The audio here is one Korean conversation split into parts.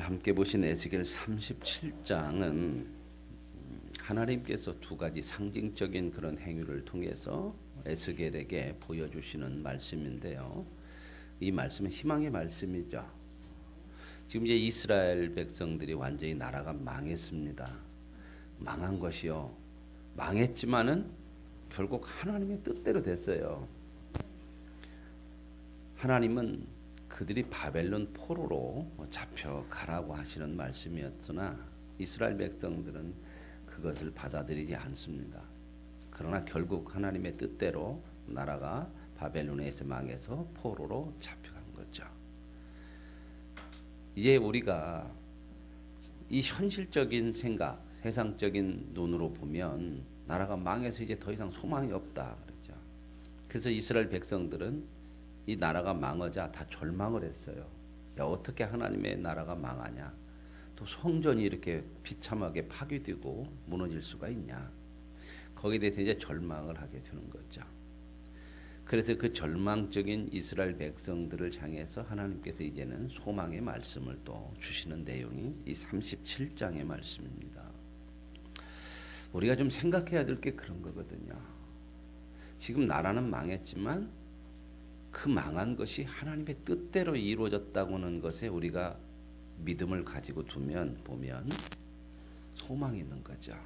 함께 보신 에스겔 37장은 하나님께서 두 가지 상징적인 그런 행위를 통해서 에스겔에게 보여주시는 말씀인데요. 이 말씀은 희망의 말씀이죠. 지금 이제 이스라엘 백성들이 완전히 나라가 망했습니다. 망한 것이요. 망했지만은 결국 하나님의 뜻대로 됐어요. 하나님은 그들이 바벨론 포로로 잡혀가라고 하시는 말씀이었으나 이스라엘 백성들은 그것을 받아들이지 않습니다. 그러나 결국 하나님의 뜻대로 나라가 바벨론에서 망해서 포로로 잡혀간 거죠. 이제 우리가 이 현실적인 생각, 세상적인 눈으로 보면 나라가 망해서 이제 더 이상 소망이 없다 그러죠. 그래서 이스라엘 백성들은 이 나라가 망하자 다 절망을 했어요. 야, 어떻게 하나님의 나라가 망하냐? 또 성전이 이렇게 비참하게 파괴되고 무너질 수가 있냐? 거기에 대해서 이제 절망을 하게 되는 거죠. 그래서 그 절망적인 이스라엘 백성들을 향해서 하나님께서 이제는 소망의 말씀을 또 주시는 내용이 이 37장의 말씀입니다. 우리가 좀 생각해야 될 게 그런 거거든요. 지금 나라는 망했지만 그 망한 것이 하나님의 뜻대로 이루어졌다고 하는 것에 우리가 믿음을 가지고 보면 소망이 있는 거죠.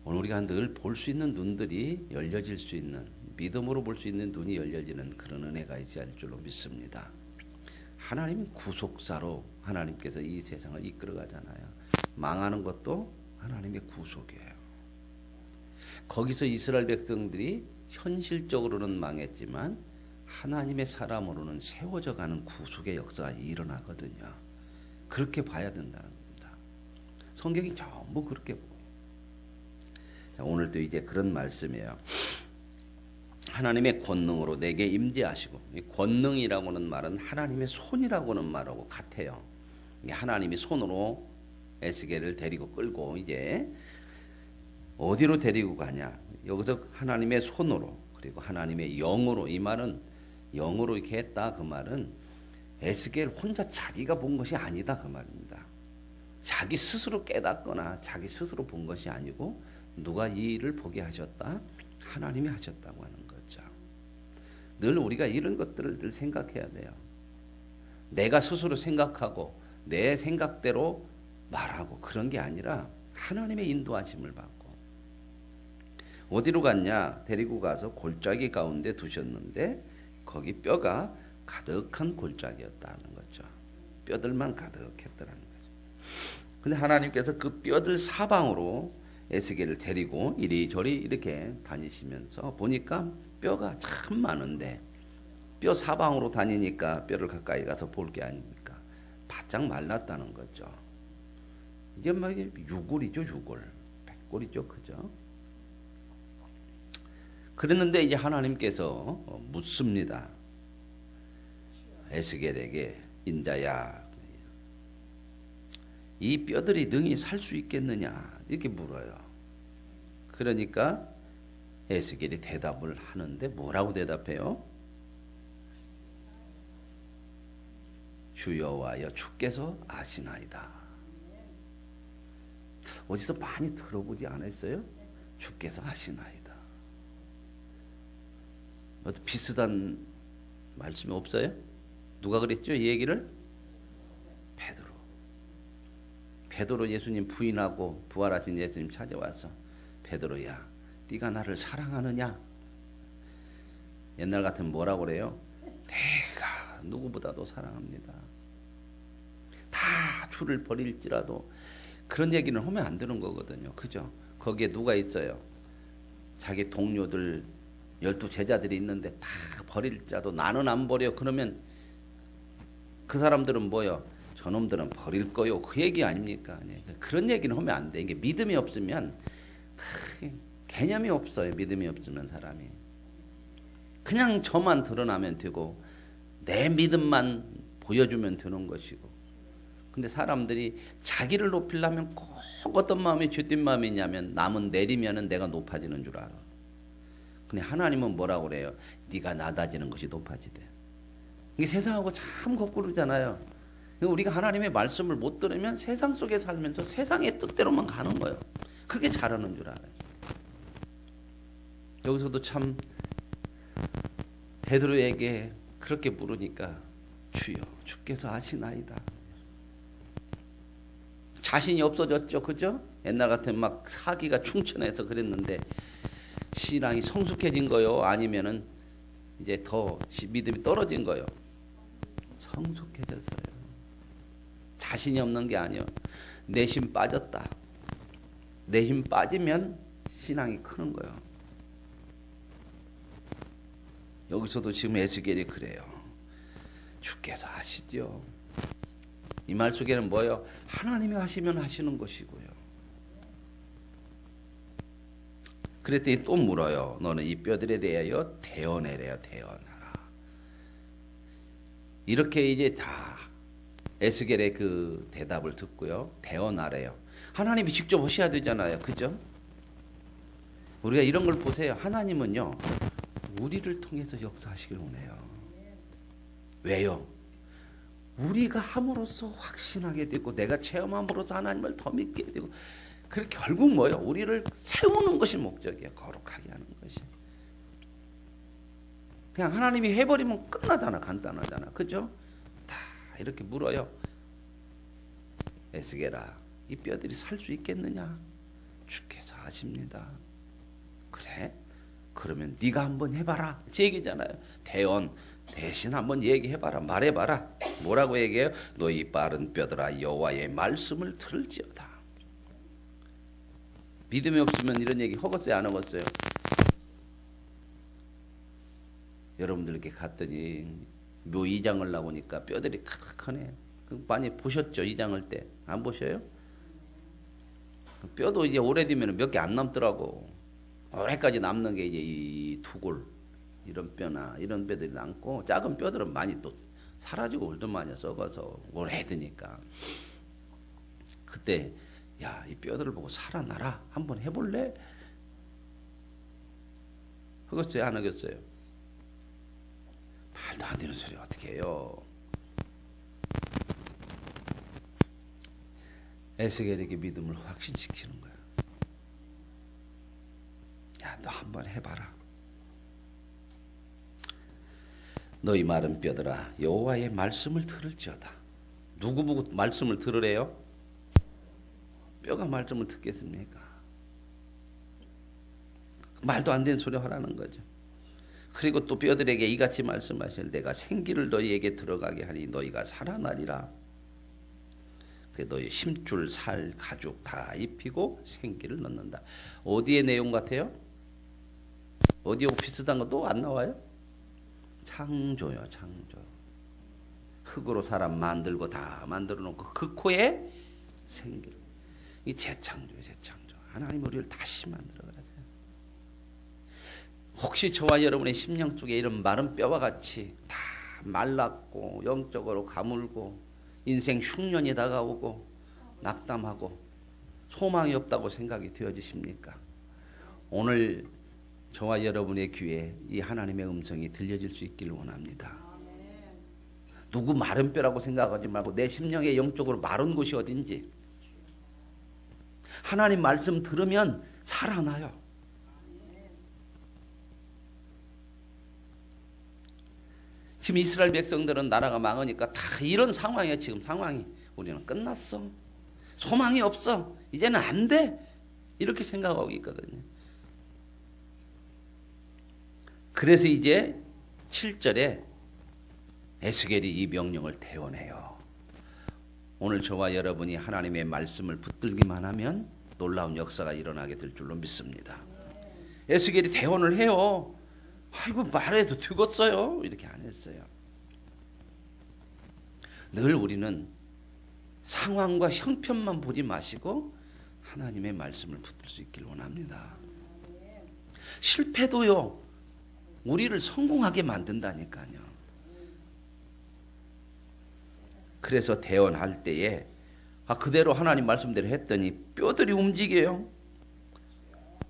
오늘 우리가 늘 볼 수 있는 눈들이 열려질 수 있는, 믿음으로 볼 수 있는 눈이 열려지는 그런 은혜가 있어야 할 줄로 믿습니다. 하나님은 구속사로 하나님께서 이 세상을 이끌어 가잖아요. 망하는 것도 하나님의 구속이에요. 거기서 이스라엘 백성들이 현실적으로는 망했지만 하나님의 사람으로는 세워져 가는 구속의 역사가 일어나거든요. 그렇게 봐야 된다는 겁니다. 성경이 전부 그렇게 보여요. 자, 오늘도 이제 그런 말씀이에요. 하나님의 권능으로 내게 임재하시고, 이 권능이라고는 말은 하나님의 손이라고는 말하고 같아요. 하나님이 손으로 에스겔을 데리고 끌고 이제 어디로 데리고 가냐? 여기서 하나님의 손으로 그리고 하나님의 영으로, 이 말은 영으로 이렇게 했다 그 말은 에스겔 혼자 자기가 본 것이 아니다 그 말입니다. 자기 스스로 깨닫거나 자기 스스로 본 것이 아니고 누가 이 일을 보게 하셨다? 하나님이 하셨다고 하는 거죠. 늘 우리가 이런 것들을 늘 생각해야 돼요. 내가 스스로 생각하고 내 생각대로 말하고 그런 게 아니라 하나님의 인도하심을 받고. 어디로 갔냐? 데리고 가서 골짜기 가운데 두셨는데 거기 뼈가 가득한 골짜기였다는 거죠. 뼈들만 가득했더라는 거죠. 근데 하나님께서 그 뼈들 사방으로 에스겔을 데리고 이리저리 이렇게 다니시면서 보니까 뼈가 참 많은데 뼈 사방으로 다니니까 뼈를 가까이 가서 볼 게 아닙니까? 바짝 말랐다는 거죠. 이제 막 유골이죠, 유골. 백골이죠, 그죠? 그랬는데 이제 하나님께서 묻습니다. 에스겔에게 인자야, 이 뼈들이 능히 살 수 있겠느냐 이렇게 물어요. 그러니까 에스겔이 대답을 하는데 뭐라고 대답해요? 주 여호와여 주께서 아시나이다. 어디서 많이 들어보지 않았어요? 주께서 아시나이다. 비슷한 말씀이 없어요? 누가 그랬죠? 이 얘기를? 베드로 예수님 부인하고 부활하신 예수님 찾아와서 베드로야 네가 나를 사랑하느냐? 옛날 같으면 뭐라고 그래요? 내가 누구보다도 사랑합니다. 다 주를 버릴지라도 그런 얘기는 하면 안 되는 거거든요. 그죠? 거기에 누가 있어요? 자기 동료들 12 제자들이 있는데 다 버릴 자도 나는 안 버려. 그러면 그 사람들은 뭐요? 저놈들은 버릴 거요. 그 얘기 아닙니까? 그런 얘기는 하면 안 돼. 이게 믿음이 없으면 개념이 없어요. 믿음이 없으면 사람이. 그냥 저만 드러나면 되고 내 믿음만 보여주면 되는 것이고. 근데 사람들이 자기를 높이려면 꼭 어떤 마음이 죄된 마음이냐면 남은 내리면은 내가 높아지는 줄 알아. 근데 하나님은 뭐라고 그래요? 네가 낮아지는 것이 높아지대. 이게 세상하고 참 거꾸로잖아요. 우리가 하나님의 말씀을 못 들으면 세상 속에 살면서 세상의 뜻대로만 가는 거예요. 그게 잘하는 줄 알아요. 여기서도 참 베드로에게 그렇게 물으니까 주여 주께서 아시나이다. 자신이 없어졌죠. 그죠? 옛날 같으면 막 사기가 충천해서 그랬는데 신앙이 성숙해진 거요? 아니면은 이제 더 믿음이 떨어진 거요? 성숙해졌어요. 자신이 없는 게 아니요. 내 힘 빠졌다. 내 힘 빠지면 신앙이 크는 거예요. 여기서도 지금 에스겔이 그래요. 주께서 하시죠. 이 말 속에는 뭐예요? 하나님이 하시면 하시는 것이고요. 그랬더니 또 물어요. 너는 이 뼈들에 대하여 대언해래요. 대언하라. 이렇게 이제 다 에스겔의 그 대답을 듣고요. 대언하래요. 하나님이 직접 하셔야 되잖아요. 그죠? 우리가 이런 걸 보세요. 하나님은요. 우리를 통해서 역사하시길 원해요. 왜요? 우리가 함으로써 확신하게 되고 내가 체험함으로써 하나님을 더 믿게 되고 그렇게 결국 뭐예요? 우리를 세우는 것이 목적이에요. 거룩하게 하는 것이. 그냥 하나님이 해버리면 끝나잖아. 간단하잖아. 그죠? 다 이렇게 물어요. 에스겔아, 이 뼈들이 살 수 있겠느냐? 주께서 아십니다. 그래? 그러면 네가 한번 해봐라. 제 얘기잖아요. 대언 대신 한번 얘기해봐라. 말해봐라. 뭐라고 얘기해요? 너희 빠른 뼈들아 여호와의 말씀을 들을지어다. 믿음이 없으면 이런 얘기 허겄어요? 안 허겄어요? 여러분들 이렇게 갔더니 묘 이장을 나오니까 뼈들이 카득하네. 많이 보셨죠? 이장할 때. 안 보셔요? 뼈도 이제 오래되면 몇 개 안 남더라고. 오래까지 남는 게 이제 이 투골 이런 뼈나 이런 뼈들이 남고 작은 뼈들은 많이 또 사라지고 울더만요. 썩어서 오래되니까. 그때 야, 이 뼈들을 보고 살아나라. 한번 해볼래? 하겠어요? 안 하겠어요? 말도 안 되는 소리 어떻게 해요? 에스겔에게 믿음을 확신시키는 거야. 야, 너 한번 해봐라. 너희 마른 뼈들아 여호와의 말씀을 들을지어다. 누구 보고 말씀을 들으래요? 뼈가 말씀을 듣겠습니까? 말도 안 되는 소리 하라는 거죠. 그리고 또 뼈들에게 이같이 말씀하실 내가 생기를 너희에게 들어가게 하니 너희가 살아나리라. 너희 힘줄, 살, 가죽 다 입히고 생기를 넣는다. 어디의 내용 같아요? 어디하고 비슷한 거 또 안 나와요? 창조요. 창조. 흙으로 사람 만들고 다 만들어 놓고 그 코에 생기를. 이 재창조예요. 재창조. 하나님 우리를 다시 만들어 가세요. 혹시 저와 여러분의 심령 속에 이런 마른 뼈와 같이 다 말랐고 영적으로 가물고 인생 흉년이 다가오고 낙담하고 소망이 없다고 생각이 되어지십니까? 오늘 저와 여러분의 귀에 이 하나님의 음성이 들려질 수 있기를 원합니다. 누구 마른 뼈라고 생각하지 말고 내 심령의 영적으로 마른 곳이 어딘지 하나님 말씀 들으면 살아나요. 지금 이스라엘 백성들은 나라가 망하니까 다 이런 상황이에요. 지금 상황이. 우리는 끝났어. 소망이 없어. 이제는 안 돼. 이렇게 생각하고 있거든요. 그래서 이제 7절에 에스겔이 이 명령을 대언해요. 오늘 저와 여러분이 하나님의 말씀을 붙들기만 하면 놀라운 역사가 일어나게 될 줄로 믿습니다. 에스겔이 대언을 해요. 아이고 말해도 되겠어요. 이렇게 안 했어요. 늘 우리는 상황과 형편만 보지 마시고 하나님의 말씀을 붙들 수 있길 원합니다. 실패도요. 우리를 성공하게 만든다니까요. 그래서 대언할 때에 그대로 하나님 말씀대로 했더니 뼈들이 움직여요.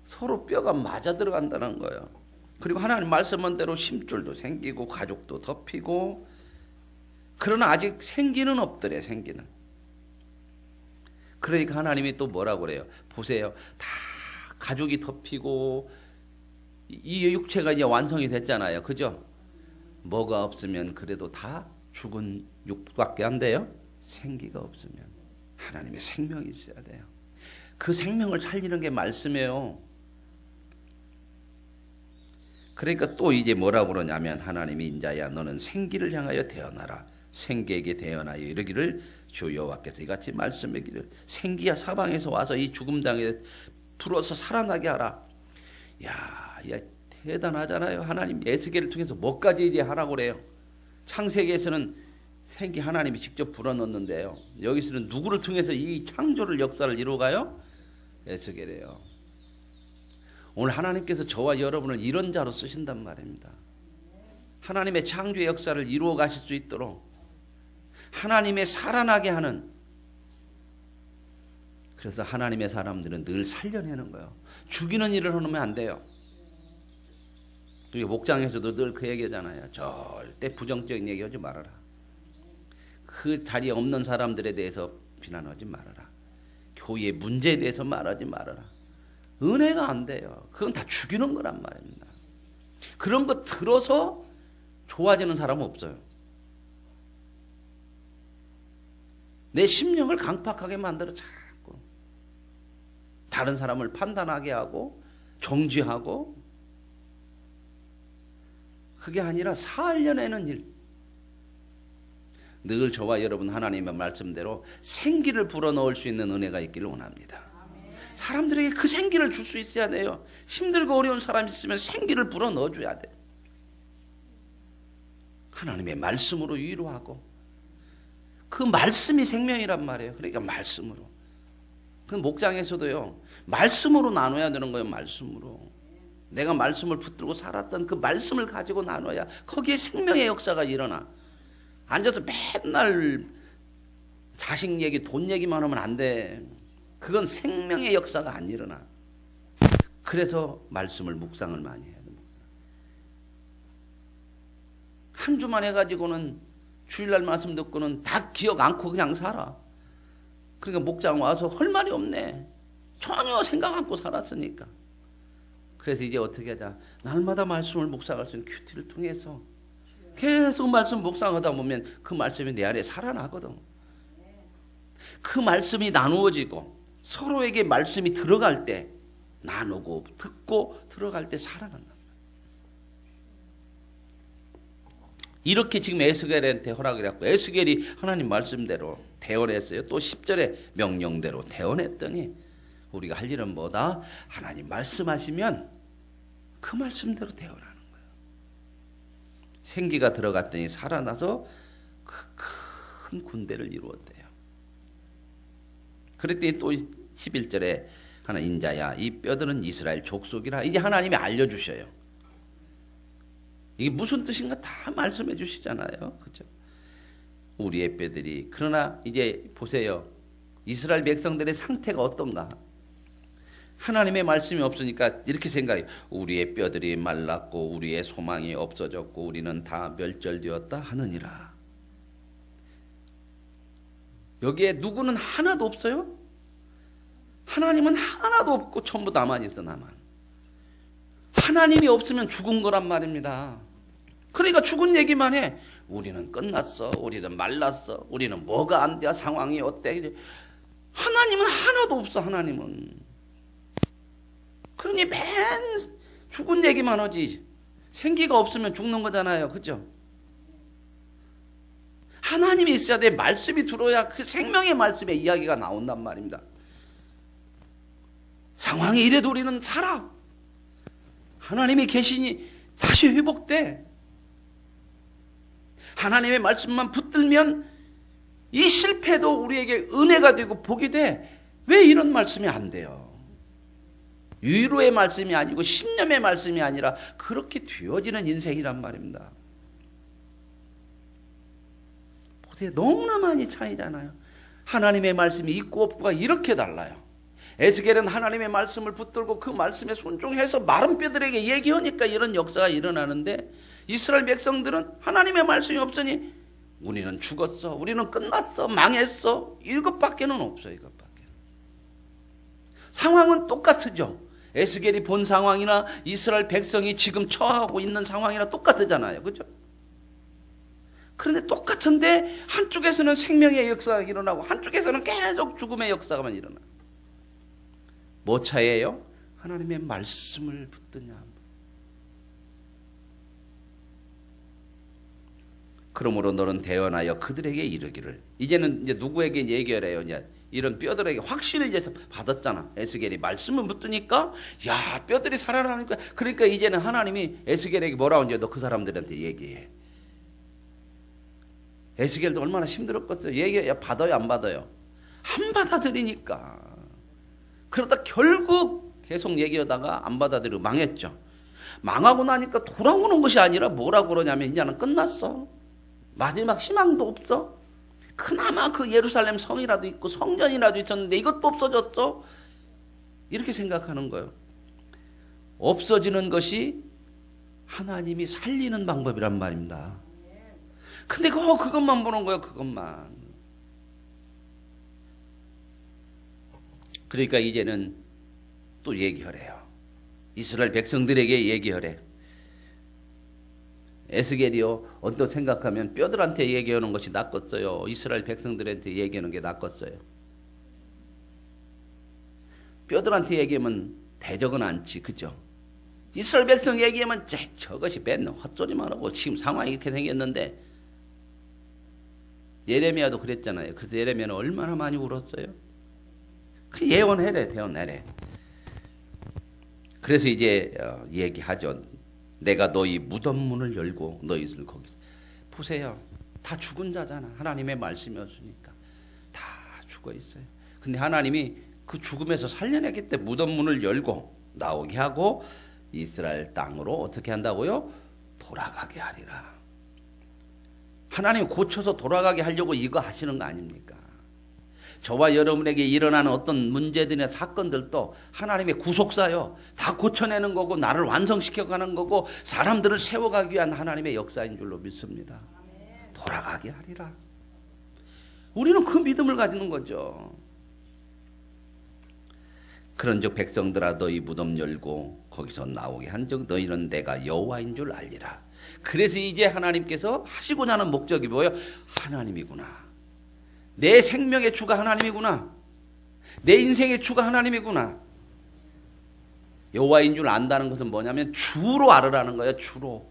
서로 뼈가 맞아 들어간다는 거예요. 그리고 하나님 말씀한 대로 심줄도 생기고 가죽도 덮이고 그러나 아직 생기는 없더래, 생기는. 그러니까 하나님이 또 뭐라고 그래요? 보세요. 다 가죽이 덮이고 이 육체가 이제 완성이 됐잖아요. 그죠? 뭐가 없으면 그래도 다 죽은 육밖에 안 돼요. 생기가 없으면 하나님의 생명이 있어야 돼요. 그 생명을 살리는 게 말씀이에요. 그러니까 또 이제 뭐라고 그러냐면 하나님이 인자야 너는 생기를 향하여 태어나라. 생기에게 태어나여 이르기를 주 여호와께서 이같이 말씀하기를 생기야 사방에서 와서 이 죽음 땅에 불어서 살아나게 하라. 야, 대단하잖아요. 하나님 에스겔을 통해서 뭐까지 이제 하라고 그래요. 창세기에서는 생기 하나님이 직접 불어넣는데요. 여기서는 누구를 통해서 이 창조를 역사를 이루어가요? 에스겔이에요. 오늘 하나님께서 저와 여러분을 이런 자로 쓰신단 말입니다. 하나님의 창조의 역사를 이루어 가실 수 있도록 하나님의 살아나게 하는, 그래서 하나님의 사람들은 늘 살려내는 거예요. 죽이는 일을 하면 안 돼요. 우리 목장에서도 늘 그 얘기하잖아요. 절대 부정적인 얘기하지 말아라. 그 자리에 없는 사람들에 대해서 비난하지 말아라. 교회의 문제에 대해서 말하지 말아라. 은혜가 안 돼요. 그건 다 죽이는 거란 말입니다. 그런 거 들어서 좋아지는 사람은 없어요. 내 심령을 강팍하게 만들어 자꾸 다른 사람을 판단하게 하고 정죄하고, 그게 아니라 살려내는 일. 늘 저와 여러분 하나님의 말씀대로 생기를 불어넣을 수 있는 은혜가 있기를 원합니다. 사람들에게 그 생기를 줄 수 있어야 돼요. 힘들고 어려운 사람이 있으면 생기를 불어넣어줘야 돼요. 하나님의 말씀으로 위로하고, 그 말씀이 생명이란 말이에요. 그러니까 말씀으로. 그 목장에서도요, 말씀으로 나눠야 되는 거예요. 말씀으로. 내가 말씀을 붙들고 살았던 그 말씀을 가지고 나눠야 거기에 생명의 역사가 일어나. 앉아서 맨날 자식 얘기, 돈 얘기만 하면 안 돼. 그건 생명의 역사가 안 일어나. 그래서 말씀을 묵상을 많이 해야 돼. 한 주만 해가지고는 주일날 말씀 듣고는 다 기억 않고 그냥 살아. 그러니까 목장 와서 할 말이 없네. 전혀 생각 않고 살았으니까. 그래서 이제 어떻게 하자. 날마다 말씀을 묵상할 수 있는 큐티를 통해서 계속 말씀 묵상하다 보면 그 말씀이 내 안에 살아나거든. 그 말씀이 나누어지고 서로에게 말씀이 들어갈 때, 나누고 듣고 들어갈 때 살아난다. 이렇게 지금 에스겔한테 허락을 했고, 에스겔이 하나님 말씀대로 대언했어요. 또 10절에 명령대로 대언했더니 우리가 할 일은 뭐다? 하나님 말씀하시면 그 말씀대로 대언하는 거예요. 생기가 들어갔더니 살아나서 그 큰 군대를 이루었대요. 그랬더니 또 11절에 하나 인자야 이 뼈들은 이스라엘 족속이라. 이제 하나님이 알려주셔요. 이게 무슨 뜻인가 다 말씀해 주시잖아요. 그렇죠? 우리의 뼈들이. 그러나 이제 보세요. 이스라엘 백성들의 상태가 어떤가? 하나님의 말씀이 없으니까 이렇게 생각해요. 우리의 뼈들이 말랐고 우리의 소망이 없어졌고 우리는 다 멸절되었다 하느니라. 여기에 누구는 하나도 없어요? 하나님은 하나도 없고 전부 나만 있어. 나만. 하나님이 없으면 죽은 거란 말입니다. 그러니까 죽은 얘기만 해. 우리는 끝났어. 우리는 말랐어. 우리는 뭐가 안 돼. 상황이 어때. 하나님은 하나도 없어. 하나님은. 그러니 맨 죽은 얘기만 하지. 생기가 없으면 죽는 거잖아요. 그죠? 하나님이 있어야 돼. 말씀이 들어야 그 생명의 말씀에 이야기가 나온단 말입니다. 상황이 이래도 우리는 살아. 하나님이 계시니 다시 회복돼. 하나님의 말씀만 붙들면 이 실패도 우리에게 은혜가 되고 복이 돼. 왜 이런 말씀이 안 돼요? 위로의 말씀이 아니고 신념의 말씀이 아니라 그렇게 되어지는 인생이란 말입니다. 보세요. 너무나 많이 차이잖아요. 하나님의 말씀이 있고 없고가 이렇게 달라요. 에스겔은 하나님의 말씀을 붙들고 그 말씀에 순종해서 마른 뼈들에게 얘기하니까 이런 역사가 일어나는데, 이스라엘 백성들은 하나님의 말씀이 없으니 우리는 죽었어. 우리는 끝났어. 망했어. 이것밖에는 없어. 이것밖에. 상황은 똑같죠. 에스겔이 본 상황이나 이스라엘 백성이 지금 처하고 있는 상황이나 똑같잖아요. 그죠? 그런데 똑같은데 한쪽에서는 생명의 역사가 일어나고 한쪽에서는 계속 죽음의 역사가만 일어나. 뭐 차이예요? 하나님의 말씀을 붙드냐. 그러므로 너는 대언하여 그들에게 이르기를. 이제는 이제 누구에게 얘기를 해요? 이제 이런 뼈들에게 확신을 이제 받았잖아. 에스겔이 말씀을 붙드니까 야 뼈들이 살아나니까. 그러니까 이제는 하나님이 에스겔에게 뭐라고 이제 너 그 사람들한테 얘기해. 에스겔도 얼마나 힘들었겠어요. 얘기 받아요 안 받아요? 안 받아들이니까. 그러다 결국 계속 얘기하다가 안 받아들이고 망했죠. 망하고 나니까 돌아오는 것이 아니라 뭐라고 그러냐면 이제는 끝났어. 마지막 희망도 없어. 그나마 그 예루살렘 성이라도 있고 성전이라도 있었는데 이것도 없어졌어. 이렇게 생각하는 거예요. 없어지는 것이 하나님이 살리는 방법이란 말입니다. 근데 그것만 보는 거예요. 그것만. 그러니까 이제는 또 얘기하래요. 이스라엘 백성들에게 얘기하래. 에스겔이요. 어떤 생각하면 뼈들한테 얘기하는 것이 낫겠어요. 이스라엘 백성들한테 얘기하는 게 낫겠어요. 뼈들한테 얘기하면 대적은 않지. 그죠? 이스라엘 백성 얘기하면 저것이 맨날 헛소리만 하고 지금 상황이 이렇게 생겼는데 예레미야도 그랬잖아요. 그래서 예레미야는 얼마나 많이 울었어요. 그 예언해래. 대언해래. 그래서 이제 얘기하죠. 내가 너희 무덤 문을 열고 너희들 거기서 보세요. 다 죽은 자잖아. 하나님의 말씀이었으니까 다 죽어 있어요. 근데 하나님이 그 죽음에서 살려내기 때문에 무덤 문을 열고 나오게 하고 이스라엘 땅으로 어떻게 한다고요? 돌아가게 하리라. 하나님 고쳐서 돌아가게 하려고 이거 하시는 거 아닙니까? 저와 여러분에게 일어나는 어떤 문제들이나 사건들도 하나님의 구속사요. 다 고쳐내는 거고 나를 완성시켜가는 거고 사람들을 세워가기 위한 하나님의 역사인 줄로 믿습니다. 돌아가게 하리라. 우리는 그 믿음을 가지는 거죠. 그런즉 백성들아 너희 무덤 열고 거기서 나오게 한즉 너희는 내가 여호와인 줄 알리라. 그래서 이제 하나님께서 하시고자 하는 목적이 뭐예요? 하나님이구나. 내 생명의 주가 하나님이구나. 내 인생의 주가 하나님이구나. 여호와인 줄 안다는 것은 뭐냐면 주로 알으라는 거예요. 주로.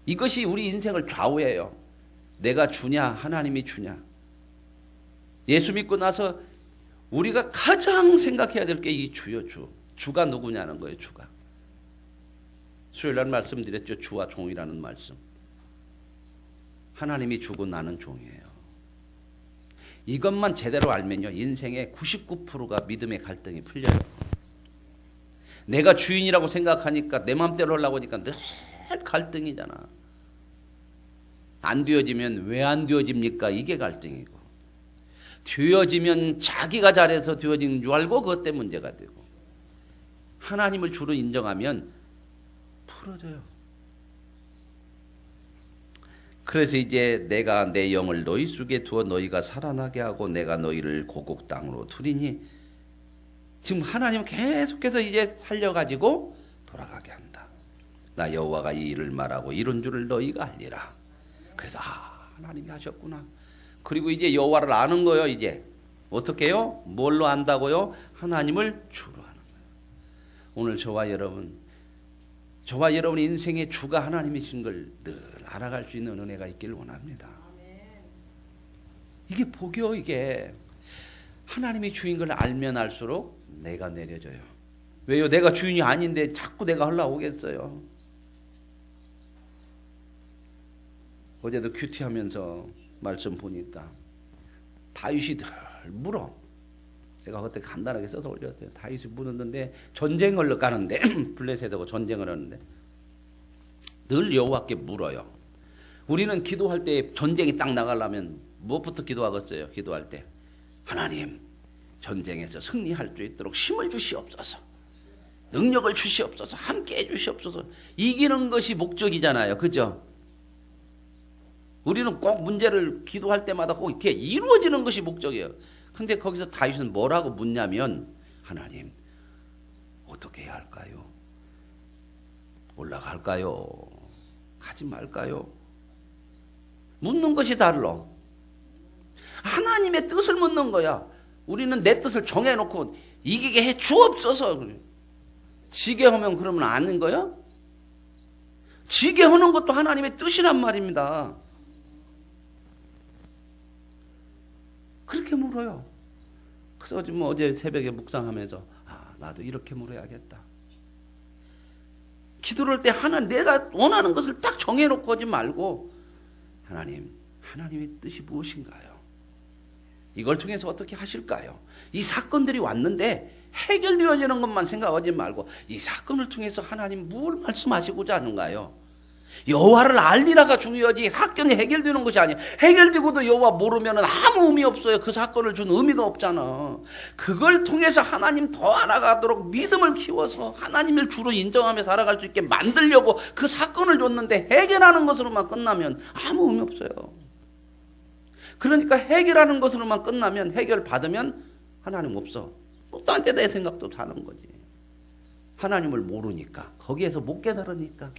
이것이 우리 인생을 좌우해요. 내가 주냐 하나님이 주냐. 예수 믿고 나서 우리가 가장 생각해야 될 게 이 주요 주. 주가 누구냐는 거예요. 주가. 수요일날 말씀드렸죠. 주와 종이라는 말씀. 하나님이 주고 나는 종이에요. 이것만 제대로 알면요. 인생의 99%가 믿음의 갈등이 풀려요. 내가 주인이라고 생각하니까 내 마음대로 하려고 하니까 늘 갈등이잖아. 안 되어지면 왜 안 되어집니까? 이게 갈등이고. 되어지면 자기가 잘해서 되어진 줄 알고 그것 때문에 문제가 되고. 하나님을 주로 인정하면 풀어져요. 그래서 이제 내가 내 영을 너희 속에 두어 너희가 살아나게 하고 내가 너희를 고국 땅으로 두리니 지금 하나님은 계속해서 이제 살려가지고 돌아가게 한다. 나 여호와가 이 일을 말하고 이런 줄을 너희가 알리라. 그래서 하나님이 하셨구나. 그리고 이제 여호와를 아는 거예요. 이제 어떻게 해요? 뭘로 안다고요? 하나님을 주로 아는 거예요. 오늘 저와 여러분 인생의 주가 하나님이신 걸 늘 알아갈 수 있는 은혜가 있기를 원합니다. 이게 복이요. 이게 하나님이 주인 걸 알면 알수록 내가 내려져요. 왜요? 내가 주인이 아닌데 자꾸 내가 하려고 오겠어요. 어제도 큐티하면서 말씀 보니까 다윗이 늘 물어. 제가 그때 간단하게 써서 올렸어요. 다윗이 묻는데 전쟁을 가는데 블레셋하고 전쟁을 하는데 늘 여호와께 물어요. 우리는 기도할 때 전쟁이 딱 나가려면 무엇부터 기도하겠어요? 기도할 때 하나님 전쟁에서 승리할 수 있도록 힘을 주시옵소서. 능력을 주시옵소서. 함께해 주시옵소서. 이기는 것이 목적이잖아요. 그죠? 우리는 꼭 문제를 기도할 때마다 꼭 이렇게 이루어지는 것이 목적이에요. 근데 거기서 다윗은 뭐라고 묻냐면 하나님 어떻게 해야 할까요? 올라갈까요? 가지 말까요? 묻는 것이 달라. 하나님의 뜻을 묻는 거야. 우리는 내 뜻을 정해놓고 이기게 해 주옵소서. 지게 하면 그러면 아는 거야? 지게 하는 것도 하나님의 뜻이란 말입니다. 그렇게 물어요. 그래서 어제 새벽에 묵상하면서 나도 이렇게 물어야겠다. 기도를 할 때 내가 원하는 것을 딱 정해놓고 하지 말고 하나님의 뜻이 무엇인가요? 이걸 통해서 어떻게 하실까요? 이 사건들이 왔는데 해결되어지는 것만 생각하지 말고 이 사건을 통해서 하나님 뭘 말씀하시고자 하는가요? 여호와를 알리라가 중요하지 사건이 해결되는 것이 아니에요. 해결되고도 여호와 모르면 아무 의미 없어요. 그 사건을 준 의미가 없잖아. 그걸 통해서 하나님 더 알아가도록 믿음을 키워서 하나님을 주로 인정하며 살아갈 수 있게 만들려고 그 사건을 줬는데 해결하는 것으로만 끝나면 아무 의미 없어요. 그러니까 해결하는 것으로만 끝나면 해결 받으면 하나님 없어. 또 딴 데 내 생각도 사는 거지. 하나님을 모르니까 거기에서 못 깨달으니까.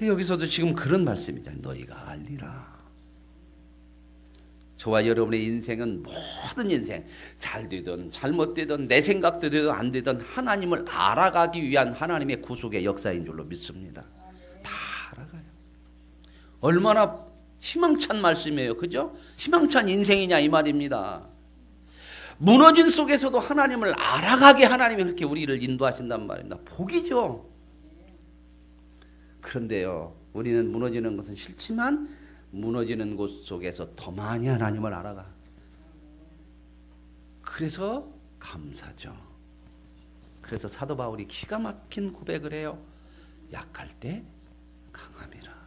여기서도 지금 그런 말씀이잖아요. 너희가 알리라. 저와 여러분의 인생은 모든 인생 잘 되든 잘못되든 내 생각도 되든 안 되든 하나님을 알아가기 위한 하나님의 구속의 역사인 줄로 믿습니다. 다 알아가요. 얼마나 희망찬 말씀이에요. 그죠? 희망찬 인생이냐 이 말입니다. 무너진 속에서도 하나님을 알아가게 하나님이 그렇게 우리를 인도하신단 말입니다. 복이죠. 그런데요, 우리는 무너지는 것은 싫지만 무너지는 곳 속에서 더 많이 하나님을 알아가. 그래서 감사죠. 그래서 사도 바울이 기가 막힌 고백을 해요. 약할 때 강함이라.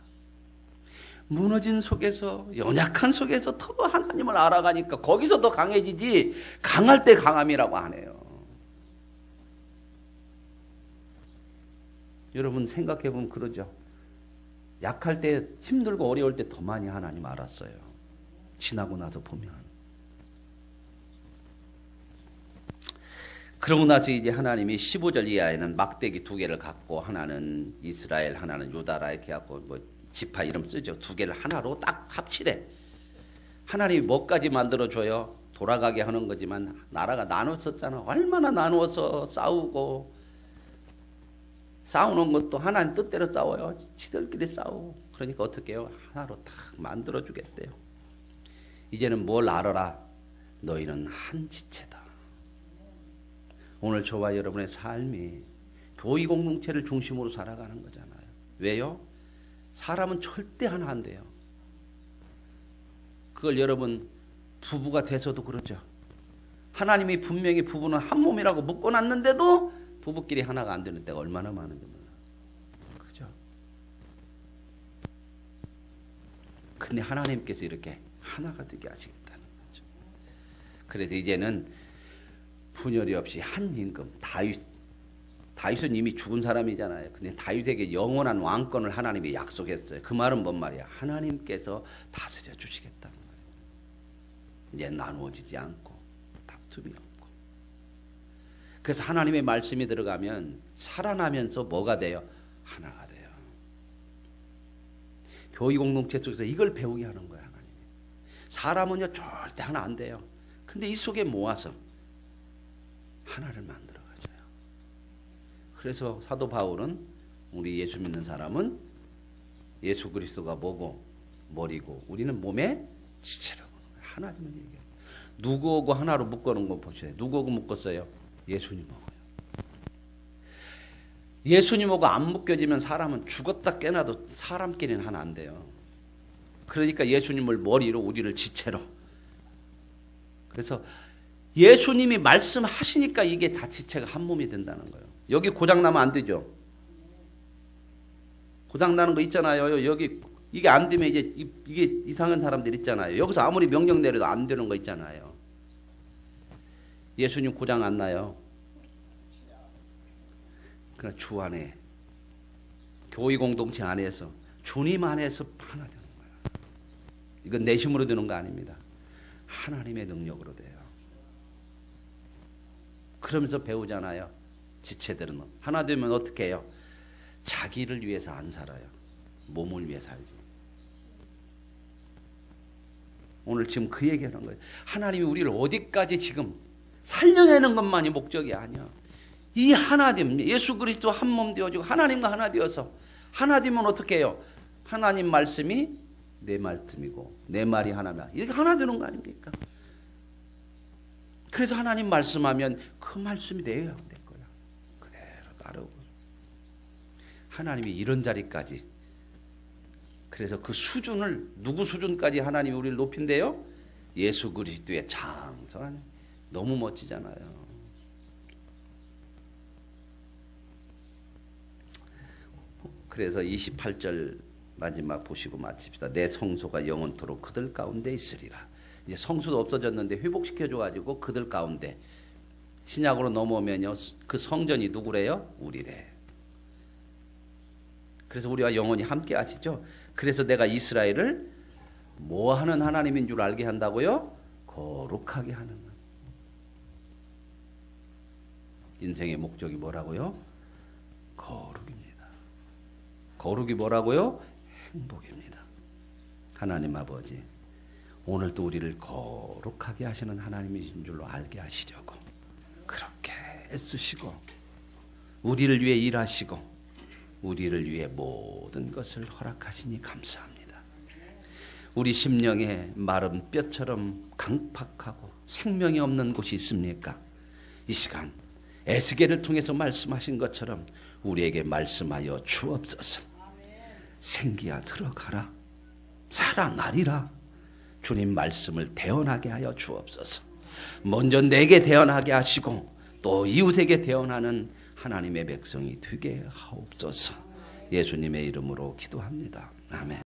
무너진 속에서 연약한 속에서 더 하나님을 알아가니까 거기서 더 강해지지 강할 때 강함이라고 하네요. 여러분 생각해보면 그러죠. 약할 때 힘들고 어려울 때 더 많이 하나님 알았어요. 지나고 나서 보면. 그러고 나서 이제 하나님이 15절 이하에는 막대기 2개를 갖고 하나는 이스라엘 하나는 유다라 이렇게 갖고 지파 이름 쓰죠. 2개를 하나로 딱 합치래. 하나님이 뭐까지 만들어줘요? 돌아가게 하는 거지만 나라가 나눴었잖아. 얼마나 나누어서 싸우는 것도 하나님 뜻대로 싸워요. 지들끼리 싸우고. 그러니까 어떻게 해요? 하나로 딱 만들어주겠대요. 이제는 뭘 알아라? 너희는 한 지체다. 오늘 저와 여러분의 삶이 교회 공동체를 중심으로 살아가는 거잖아요. 왜요? 사람은 절대 하나 안 돼요. 그걸 여러분 부부가 돼서도 그러죠. 하나님이 분명히 부부는 한 몸이라고 묶어놨는데도 부부끼리 하나가 안 되는 때가 얼마나 많은지 몰라. 그죠? 근데 하나님께서 이렇게 하나가 되게 하시겠다는 거죠. 그래서 이제는 분열이 없이 한 임금, 다윗은 이미 죽은 사람이잖아요. 근데 다윗에게 영원한 왕권을 하나님이 약속했어요. 그 말은 뭔 말이야? 하나님께서 다스려 주시겠다는 거예요. 이제 나누어지지 않고 다툼이 없고. 그래서 하나님의 말씀이 들어가면 살아나면서 뭐가 돼요? 하나가 돼요. 교회 공동체 속에서 이걸 배우게 하는 거야, 하나님이. 사람은요 절대 하나 안 돼요. 근데 이 속에 모아서 하나를 만들어가줘요. 그래서 사도 바울은 우리 예수 믿는 사람은 예수 그리스도가 뭐고 머리고 우리는 몸의 지체라고 하나님은 얘기해요. 누구하고 하나로 묶어놓은 거 보세요. 누구하고 묶었어요? 예수님하고요. 예수님하고 안 묶여지면 사람은 죽었다 깨나도 사람끼리는 하나 안 돼요. 그러니까 예수님을 머리로 우리를 지체로. 그래서 예수님이 말씀하시니까 이게 다 지체가 한 몸이 된다는 거예요. 여기 고장나면 안 되죠. 고장나는 거 있잖아요. 여기 이게 안 되면 이게 이상한 사람들 있잖아요. 여기서 아무리 명령 내려도 안 되는 거 있잖아요. 예수님 고장 안 나요. 그러나 주 안에 교회 공동체 안에서 주님 안에서 하나 되는 거야. 이건 내 힘으로 되는 거 아닙니다. 하나님의 능력으로 돼요. 그러면서 배우잖아요. 지체들은 하나 되면 어떻게 해요? 자기를 위해서 안 살아요. 몸을 위해 살지. 오늘 지금 그 얘기하는 거예요. 하나님이 우리를 어디까지 지금 살려내는 것만이 목적이 아니야. 이 하나됨, 예수 그리스도 한 몸 되어지고 하나님과 하나 되어서 하나 되면 어떻게 해요? 하나님 말씀이 내 말씀이고 내 말이 하나면 이렇게 하나 되는 거 아닙니까? 그래서 하나님 말씀하면 그 말씀이 내 거야. 그대로 따르고. 하나님이 이런 자리까지. 그래서 그 수준을 누구 수준까지 하나님이 우리를 높인대요? 예수 그리스도의 장성한. 너무 멋지잖아요. 그래서 28절 마지막 보시고 마칩시다. 내 성소가 영원토록 그들 가운데 있으리라. 이제 성소도 없어졌는데 회복시켜줘가지고 그들 가운데. 신약으로 넘어오면요, 그 성전이 누구래요? 우리래. 그래서 우리와 영원히 함께 하시죠. 그래서 내가 이스라엘을 뭐 하는 하나님인 줄 알게 한다고요? 거룩하게 하는. 인생의 목적이 뭐라고요? 거룩입니다. 거룩이 뭐라고요? 행복입니다. 하나님 아버지, 오늘도 우리를 거룩하게 하시는 하나님이신 줄로 알게 하시려고 그렇게 애쓰시고 우리를 위해 일하시고 우리를 위해 모든 것을 허락하시니 감사합니다. 우리 심령에 마른 뼈처럼 강팍하고 생명이 없는 곳이 있습니까? 이 시간 에스겔을 통해서 말씀하신 것처럼 우리에게 말씀하여 주옵소서. 생기야 들어가라. 살아나리라. 주님 말씀을 대언하게 하여 주옵소서. 먼저 내게 대언하게 하시고 또 이웃에게 대언하는 하나님의 백성이 되게 하옵소서. 예수님의 이름으로 기도합니다. 아멘.